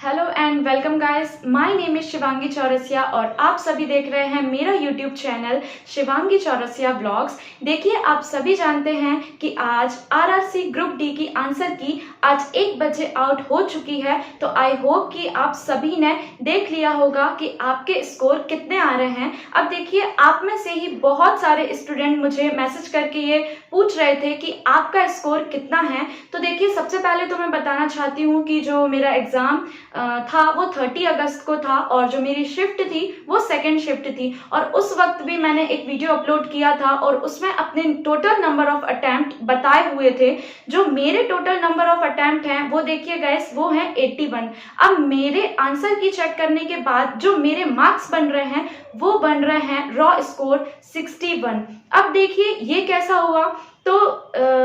Hello and welcome guys, my name is Shivangi Chaurasia और आप सभी देख रहे हैं मेरा YouTube channel Shivangi Chaurasia vlogs. देखिए, आप सभी जानते हैं कि आज आरआरसी ग्रुप डी की आंसर की आज 1 बजे आउट हो चुकी है। तो आई होप कि आप सभी ने देख लिया होगा कि आपके स्कोर कितने आ रहे हैं। अब देखिए, आप में से ही बहुत सारे स्टूडेंट मुझे मैसेज करके ये पूछ रहे थे कि आपका स्कोर कितना है। तो देखिए, सबसे पहले तो मैं बताना चाहती हूँ कि जो मेरा एग्जाम था वो 30 अगस्त को था और जो मेरी शिफ्ट थी वो सेकंड शिफ्ट थी। और उस वक्त भी मैंने एक वीडियो अपलोड किया था और उसमें अपने टोटल नंबर ऑफ अटेम्प्ट बताए हुए थे। जो मेरे टोटल नंबर ऑफ अटेम्प्ट हैं वो देखिए गाइस, वो है 81। अब मेरे आंसर की चेक करने के बाद जो मेरे मार्क्स बन रहे हैं वो बन रहे हैं रॉ स्कोर 61। अब देखिए ये कैसा हुआ। तो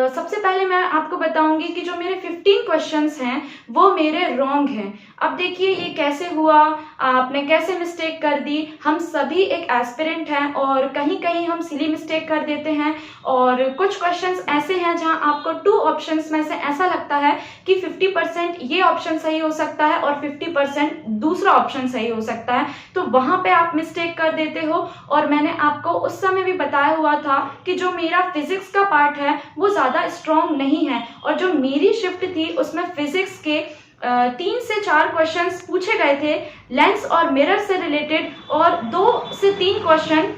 सबसे पहले मैं आपको बताऊंगी कि जो मेरे 15 क्वेश्चंस हैं वो मेरे रॉन्ग हैं। अब देखिए ये कैसे हुआ, आपने कैसे मिस्टेक कर दी। हम सभी एक एस्पिरेंट हैं और कहीं कहीं हम सिली मिस्टेक कर देते हैं और कुछ क्वेश्चंस ऐसे हैं जहां आपको 2 ऑप्शंस में से ऐसा लगता है कि 50% ये ऑप्शन सही हो सकता है और 50% दूसरा ऑप्शन सही हो सकता है। तो वहां पे आप मिस्टेक कर देते हो। और मैंने आपको उस समय भी बताया हुआ था कि जो मेरा फिजिक्स का पार्ट है वो ज्यादा स्ट्रॉन्ग नहीं है और जो मेरी शिफ्ट थी उसमें फिजिक्स के 3 से 4 क्वेश्चंस पूछे गए थे लेंस और मिरर से रिलेटेड और 2 से 3 क्वेश्चन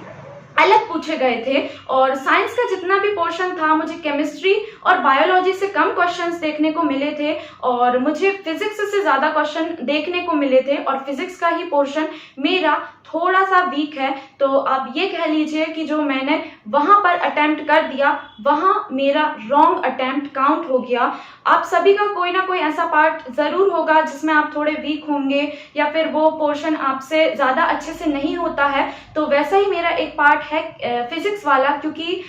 अलग पूछे गए थे। और साइंस का जितना भी पोर्शन था मुझे केमिस्ट्री और बायोलॉजी से कम क्वेश्चंस देखने को मिले थे और मुझे फिजिक्स से ज्यादा क्वेश्चन देखने को मिले थे और फिजिक्स का ही पोर्शन मेरा थोड़ा सा वीक है। तो आप ये कह लीजिए कि जो मैंने वहां पर अटेम्प्ट कर दिया वहां मेरा रॉन्ग अटेम्प्ट काउंट हो गया। आप सभी का कोई ना कोई ऐसा पार्ट जरूर होगा जिसमें आप थोड़े वीक होंगे या फिर वो पोर्शन आपसे ज्यादा अच्छे से नहीं होता है। तो वैसा ही मेरा एक पार्ट है फिजिक्स वाला, क्योंकि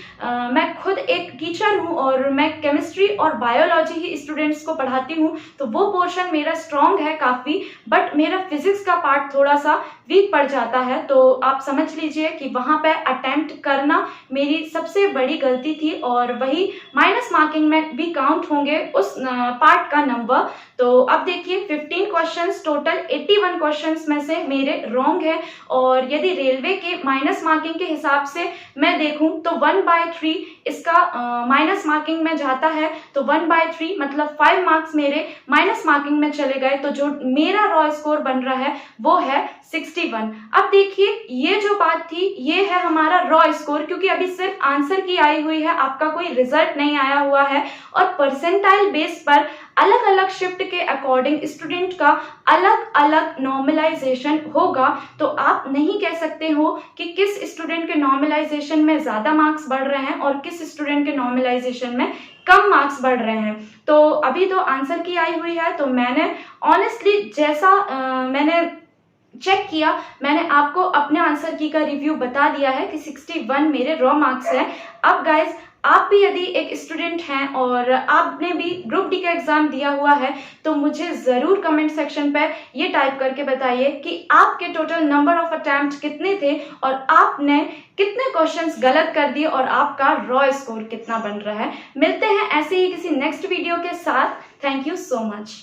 मैं खुद एक टीचर हूँ और मैं केमिस्ट्री और बायोलॉजी ही स्टूडेंट्स को पढ़ाती हूँ। तो वो पोर्शन मेरा स्ट्रॉन्ग है काफी, बट मेरा फिजिक्स का पार्ट थोड़ा सा वीक पड़ जाता है। तो आप समझ लीजिए कि वहां पे अटेम्प्ट करना मेरी सबसे बड़ी गलती थी और वही माइनस मार्किंग में भी काउंट होंगे उस पार्ट का नंबर। तो अब देखिए 15 क्वेश्चंस टोटल 81 क्वेश्चंस में से मेरे रॉन्ग है। और यदि रेलवे के माइनस मार्किंग के हिसाब से मैं देखूं तो 1/3 इसका माइनस मार्किंग में जाता है। तो 1/3 मतलब 5 मार्क्स मेरे माइनस मार्किंग में चले गए। तो जो मेरा रॉ स्कोर बन रहा है वो है 61। अब देखिए ये जो बात थी ये है हमारा रॉ स्कोर, क्योंकि अभी सिर्फ आंसर की आई हुई है, आपका कोई रिजल्ट नहीं आया हुआ है। और परसेंटाइल बेस पर अलग अलग शिफ्ट के अकॉर्डिंग स्टूडेंट का अलग अलग नॉर्मलाइजेशन होगा। तो आप नहीं कह सकते हो कि किस स्टूडेंट के नॉर्मलाइजेशन में ज्यादा मार्क्स बढ़ रहे हैं और किस स्टूडेंट के नॉर्मलाइजेशन में कम मार्क्स बढ़ रहे हैं। तो अभी तो आंसर की आई हुई है। तो मैंने ऑनेस्टली जैसा मैंने चेक किया, मैंने आपको अपने आंसर की का रिव्यू बता दिया है कि 61 मेरे रॉ मार्क्स हैं। अब गाइज, आप भी यदि एक स्टूडेंट हैं और आपने भी ग्रुप डी का एग्जाम दिया हुआ है तो मुझे जरूर कमेंट सेक्शन पे ये टाइप करके बताइए कि आपके टोटल नंबर ऑफ अटेम्प्ट कितने थे और आपने कितने क्वेश्चंस गलत कर दिए और आपका रॉ स्कोर कितना बन रहा है। मिलते हैं ऐसे ही किसी नेक्स्ट वीडियो के साथ। Thank you so much.